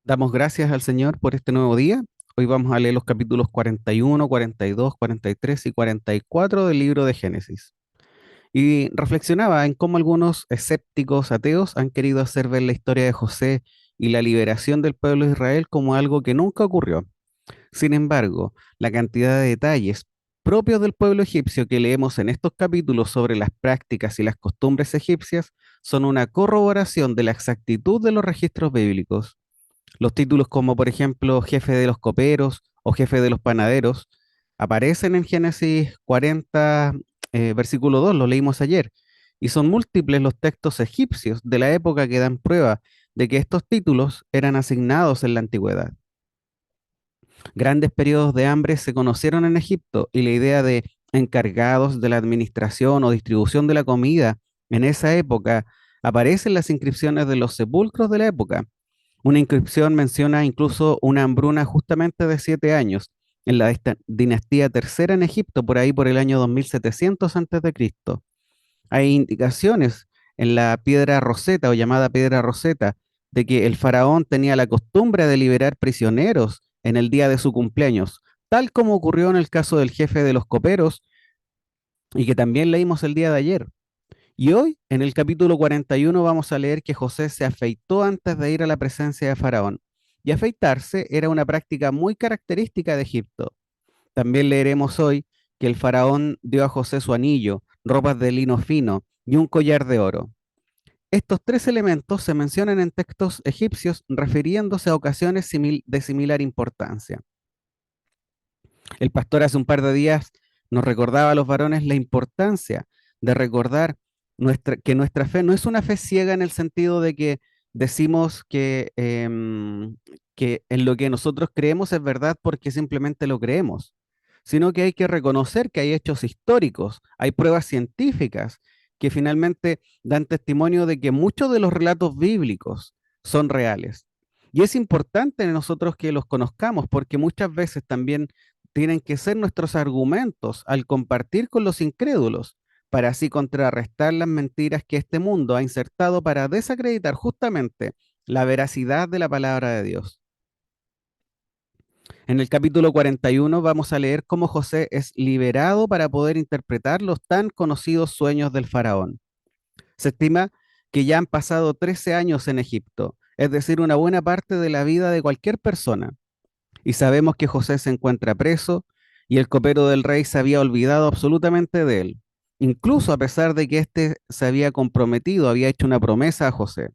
Damos gracias al Señor por este nuevo día. Hoy vamos a leer los capítulos 41, 42, 43 y 44 del libro de Génesis. Y reflexionaba en cómo algunos escépticos ateos han querido hacer ver la historia de José y la liberación del pueblo de Israel como algo que nunca ocurrió. Sin embargo, la cantidad de detalles propios del pueblo egipcio que leemos en estos capítulos sobre las prácticas y las costumbres egipcias son una corroboración de la exactitud de los registros bíblicos. Los títulos como por ejemplo jefe de los coperos o jefe de los panaderos aparecen en Génesis 40, versículo 2, lo leímos ayer, y son múltiples los textos egipcios de la época que dan prueba de que estos títulos eran asignados en la antigüedad. Grandes periodos de hambre se conocieron en Egipto y la idea de encargados de la administración o distribución de la comida en esa época aparece en las inscripciones de los sepulcros de la época. Una inscripción menciona incluso una hambruna justamente de 7 años en la dinastía tercera en Egipto, por ahí por el año 2700 antes de Cristo. Hay indicaciones en la piedra Roseta o llamada piedra Roseta de que el faraón tenía la costumbre de liberar prisioneros en el día de su cumpleaños, tal como ocurrió en el caso del jefe de los coperos y que también leímos el día de ayer. Y hoy, en el capítulo 41, vamos a leer que José se afeitó antes de ir a la presencia de Faraón. Y afeitarse era una práctica muy característica de Egipto. También leeremos hoy que el Faraón dio a José su anillo, ropas de lino fino y un collar de oro. Estos tres elementos se mencionan en textos egipcios refiriéndose a ocasiones de similar importancia. El pastor hace un par de días nos recordaba a los varones la importancia de recordar que nuestra fe no es una fe ciega en el sentido de que decimos que en lo que nosotros creemos es verdad porque simplemente lo creemos, sino que hay que reconocer que hay hechos históricos, hay pruebas científicas que finalmente dan testimonio de que muchos de los relatos bíblicos son reales. Y es importante en nosotros que los conozcamos porque muchas veces también tienen que ser nuestros argumentos al compartir con los incrédulos, para así contrarrestar las mentiras que este mundo ha insertado para desacreditar justamente la veracidad de la palabra de Dios. En el capítulo 41 vamos a leer cómo José es liberado para poder interpretar los tan conocidos sueños del faraón. Se estima que ya han pasado 13 años en Egipto, es decir, una buena parte de la vida de cualquier persona. Y sabemos que José se encuentra preso y el copero del rey se había olvidado absolutamente de él, incluso a pesar de que éste se había comprometido, había hecho una promesa a José.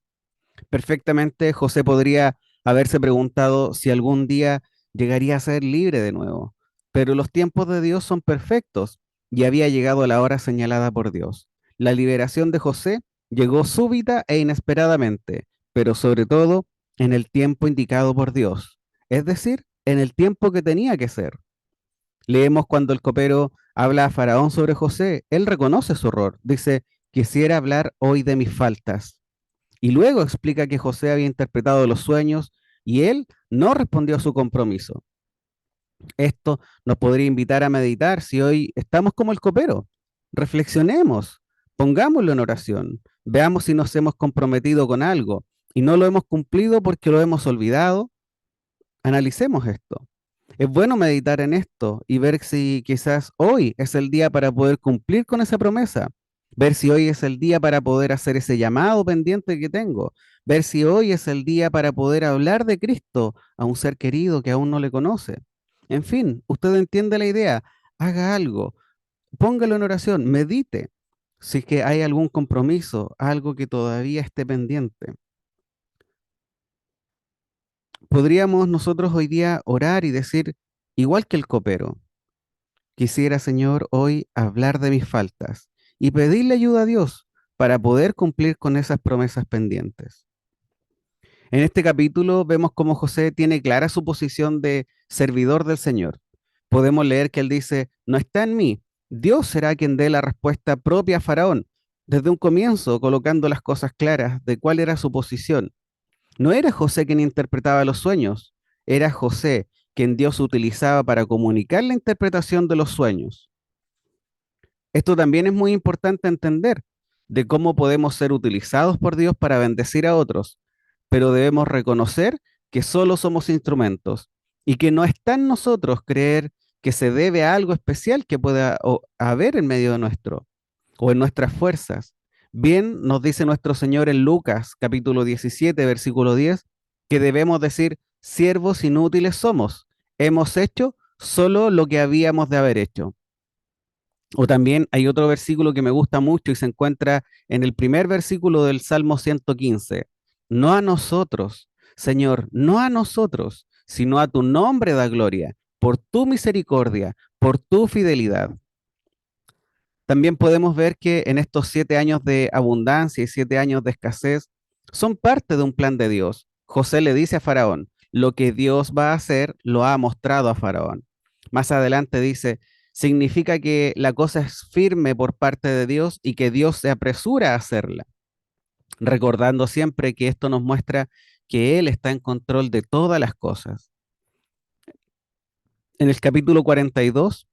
Perfectamente José podría haberse preguntado si algún día llegaría a ser libre de nuevo, pero los tiempos de Dios son perfectos y había llegado la hora señalada por Dios. La liberación de José llegó súbita e inesperadamente, pero sobre todo en el tiempo indicado por Dios, es decir, en el tiempo que tenía que ser. Leemos cuando el copero habla a Faraón sobre José, él reconoce su error, dice, quisiera hablar hoy de mis faltas. Y luego explica que José había interpretado los sueños y él no respondió a su compromiso. Esto nos podría invitar a meditar si hoy estamos como el copero. Reflexionemos, pongámoslo en oración, veamos si nos hemos comprometido con algo y no lo hemos cumplido porque lo hemos olvidado. Analicemos esto. Es bueno meditar en esto y ver si quizás hoy es el día para poder cumplir con esa promesa, ver si hoy es el día para poder hacer ese llamado pendiente que tengo, ver si hoy es el día para poder hablar de Cristo a un ser querido que aún no le conoce. En fin, usted entiende la idea, haga algo, póngalo en oración, medite si es que hay algún compromiso, algo que todavía esté pendiente. Podríamos nosotros hoy día orar y decir, igual que el copero, quisiera, Señor, hoy hablar de mis faltas y pedirle ayuda a Dios para poder cumplir con esas promesas pendientes. En este capítulo vemos cómo José tiene clara su posición de servidor del Señor. Podemos leer que él dice, no está en mí, Dios será quien dé la respuesta propia a Faraón, desde un comienzo colocando las cosas claras de cuál era su posición. No era José quien interpretaba los sueños, era José quien Dios utilizaba para comunicar la interpretación de los sueños. Esto también es muy importante entender de cómo podemos ser utilizados por Dios para bendecir a otros, pero debemos reconocer que solo somos instrumentos y que no está en nosotros creer que se debe a algo especial que pueda haber en medio de nuestro o en nuestras fuerzas. Bien nos dice nuestro Señor en Lucas capítulo 17, versículo 10, que debemos decir, siervos inútiles somos, hemos hecho solo lo que habíamos de haber hecho. O también hay otro versículo que me gusta mucho y se encuentra en el primer versículo del Salmo 115. No a nosotros, Señor, no a nosotros, sino a tu nombre da gloria, por tu misericordia, por tu fidelidad. También podemos ver que en estos 7 años de abundancia y 7 años de escasez son parte de un plan de Dios. José le dice a Faraón, lo que Dios va a hacer lo ha mostrado a Faraón. Más adelante dice, significa que la cosa es firme por parte de Dios y que Dios se apresura a hacerla, recordando siempre que esto nos muestra que Él está en control de todas las cosas. En el capítulo 42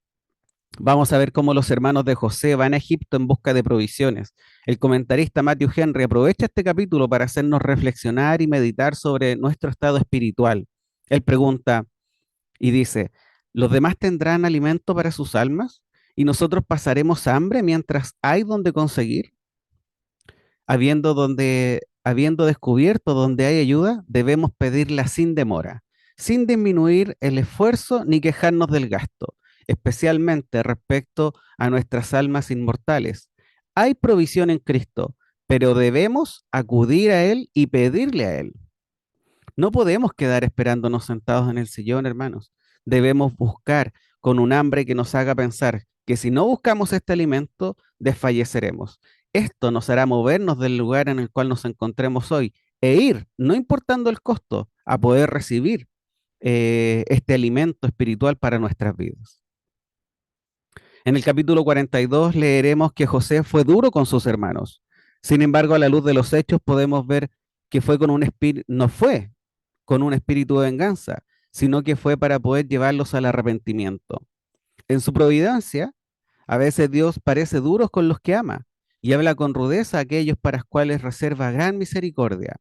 vamos a ver cómo los hermanos de José van a Egipto en busca de provisiones. El comentarista Matthew Henry aprovecha este capítulo para hacernos reflexionar y meditar sobre nuestro estado espiritual. Él pregunta y dice, ¿los demás tendrán alimento para sus almas? ¿Y nosotros pasaremos hambre mientras hay donde conseguir? Habiendo descubierto donde hay ayuda, debemos pedirla sin demora, sin disminuir el esfuerzo ni quejarnos del gasto, especialmente respecto a nuestras almas inmortales. Hay provisión en Cristo, pero debemos acudir a Él y pedirle a Él. No podemos quedar esperándonos sentados en el sillón, hermanos. Debemos buscar con un hambre que nos haga pensar que si no buscamos este alimento, desfalleceremos. Esto nos hará movernos del lugar en el cual nos encontremos hoy e ir, no importando el costo, a poder recibir este alimento espiritual para nuestras vidas. En el capítulo 42 leeremos que José fue duro con sus hermanos. Sin embargo, a la luz de los hechos podemos ver que fue con un espíritu, no fue con un espíritu de venganza, sino que fue para poder llevarlos al arrepentimiento. En su providencia, a veces Dios parece duro con los que ama y habla con rudeza a aquellos para los cuales reserva gran misericordia,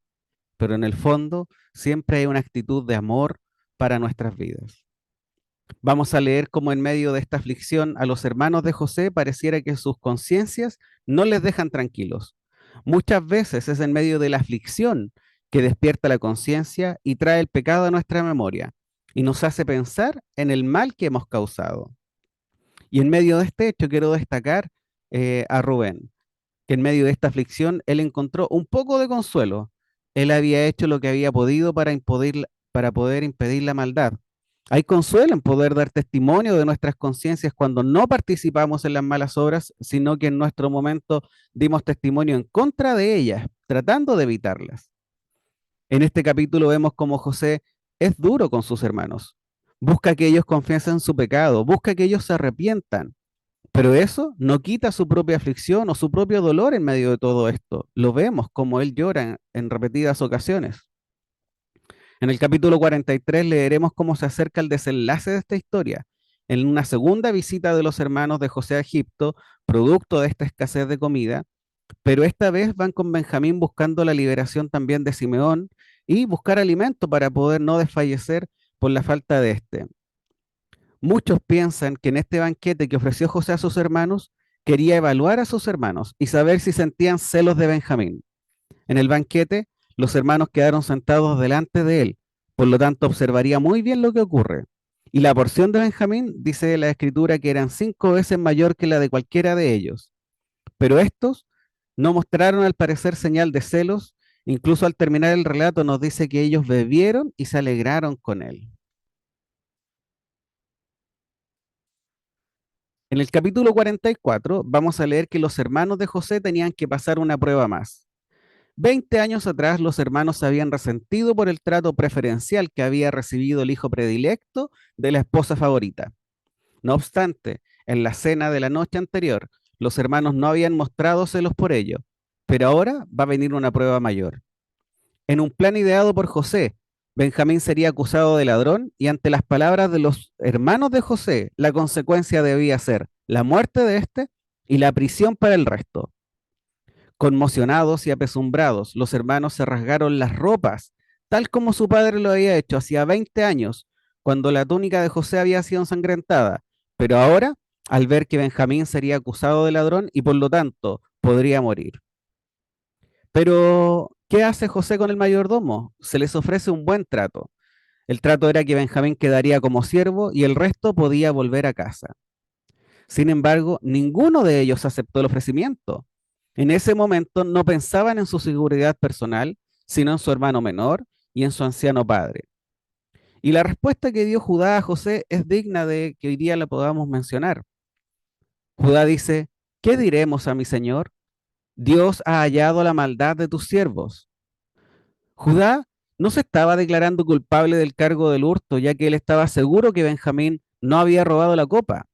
pero en el fondo siempre hay una actitud de amor para nuestras vidas. Vamos a leer cómo en medio de esta aflicción a los hermanos de José pareciera que sus conciencias no les dejan tranquilos. Muchas veces es en medio de la aflicción que despierta la conciencia y trae el pecado a nuestra memoria y nos hace pensar en el mal que hemos causado. Y en medio de este hecho quiero destacar a Rubén, que en medio de esta aflicción él encontró un poco de consuelo. Él había hecho lo que había podido para poder impedir la maldad. Hay consuelo en poder dar testimonio de nuestras conciencias cuando no participamos en las malas obras, sino que en nuestro momento dimos testimonio en contra de ellas, tratando de evitarlas. En este capítulo vemos cómo José es duro con sus hermanos. Busca que ellos confiesen su pecado, busca que ellos se arrepientan, pero eso no quita su propia aflicción o su propio dolor en medio de todo esto. Lo vemos como él llora en repetidas ocasiones. En el capítulo 43 leeremos cómo se acerca el desenlace de esta historia. En una segunda visita de los hermanos de José a Egipto, producto de esta escasez de comida, pero esta vez van con Benjamín buscando la liberación también de Simeón y buscar alimento para poder no desfallecer por la falta de este. Muchos piensan que en este banquete que ofreció José a sus hermanos, quería evaluar a sus hermanos y saber si sentían celos de Benjamín. En el banquete, los hermanos quedaron sentados delante de él, por lo tanto observaría muy bien lo que ocurre. Y la porción de Benjamín, dice la escritura, que eran 5 veces mayor que la de cualquiera de ellos. Pero estos no mostraron al parecer señal de celos, incluso al terminar el relato nos dice que ellos bebieron y se alegraron con él. En el capítulo 44 vamos a leer que los hermanos de José tenían que pasar una prueba más. 20 años atrás los hermanos se habían resentido por el trato preferencial que había recibido el hijo predilecto de la esposa favorita. No obstante, en la cena de la noche anterior, los hermanos no habían mostrado celos por ello, pero ahora va a venir una prueba mayor. En un plan ideado por José, Benjamín sería acusado de ladrón y ante las palabras de los hermanos de José, la consecuencia debía ser la muerte de éste y la prisión para el resto. Conmocionados y apesumbrados, los hermanos se rasgaron las ropas, tal como su padre lo había hecho hacía 20 años, cuando la túnica de José había sido ensangrentada. Pero ahora, al ver que Benjamín sería acusado de ladrón y por lo tanto podría morir. Pero, ¿qué hace José con el mayordomo? Se les ofrece un buen trato. El trato era que Benjamín quedaría como siervo y el resto podía volver a casa. Sin embargo, ninguno de ellos aceptó el ofrecimiento. En ese momento no pensaban en su seguridad personal, sino en su hermano menor y en su anciano padre. Y la respuesta que dio Judá a José es digna de que hoy día la podamos mencionar. Judá dice, ¿qué diremos a mi señor? Dios ha hallado la maldad de tus siervos. Judá no se estaba declarando culpable del cargo del hurto, ya que él estaba seguro que Benjamín no había robado la copa.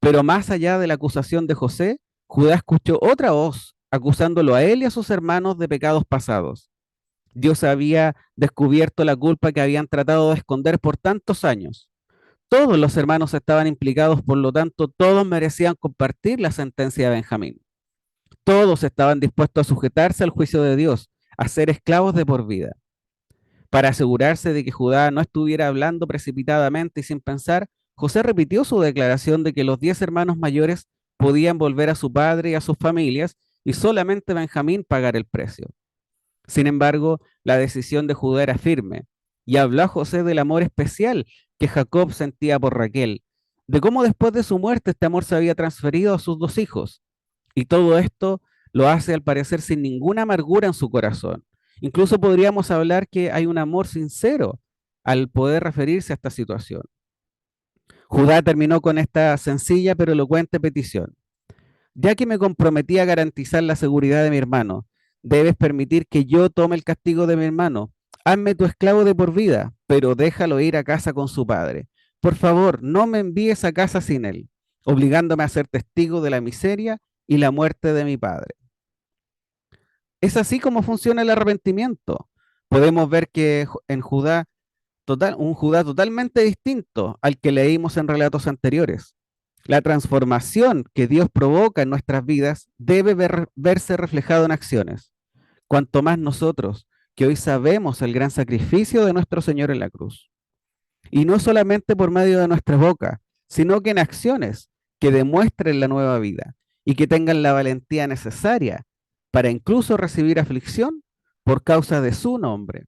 Pero más allá de la acusación de José, Judá escuchó otra voz acusándolo a él y a sus hermanos de pecados pasados. Dios había descubierto la culpa que habían tratado de esconder por tantos años. Todos los hermanos estaban implicados, por lo tanto, todos merecían compartir la sentencia de Benjamín. Todos estaban dispuestos a sujetarse al juicio de Dios, a ser esclavos de por vida. Para asegurarse de que Judá no estuviera hablando precipitadamente y sin pensar, José repitió su declaración de que los 10 hermanos mayores podían volver a su padre y a sus familias y solamente Benjamín pagar el precio. Sin embargo, la decisión de Judá era firme y habló a José del amor especial que Jacob sentía por Raquel, de cómo después de su muerte este amor se había transferido a sus dos hijos. Y todo esto lo hace al parecer sin ninguna amargura en su corazón. Incluso podríamos hablar que hay un amor sincero al poder referirse a esta situación. Judá terminó con esta sencilla pero elocuente petición. Ya que me comprometí a garantizar la seguridad de mi hermano, debes permitir que yo tome el castigo de mi hermano. Hazme tu esclavo de por vida, pero déjalo ir a casa con su padre. Por favor, no me envíes a casa sin él, obligándome a ser testigo de la miseria y la muerte de mi padre. Es así como funciona el arrepentimiento. Podemos ver que en Judá, un Judá totalmente distinto al que leímos en relatos anteriores. La transformación que Dios provoca en nuestras vidas debe verse reflejado en acciones. Cuanto más nosotros, que hoy sabemos el gran sacrificio de nuestro Señor en la cruz. Y no solamente por medio de nuestra boca, sino que en acciones que demuestren la nueva vida y que tengan la valentía necesaria para incluso recibir aflicción por causa de su nombre.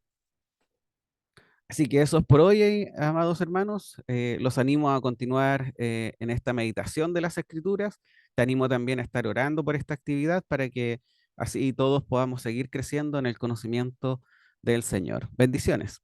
Así que eso es por hoy, amados hermanos. Los animo a continuar en esta meditación de las Escrituras. Te animo también a estar orando por esta actividad para que así todos podamos seguir creciendo en el conocimiento del Señor. Bendiciones.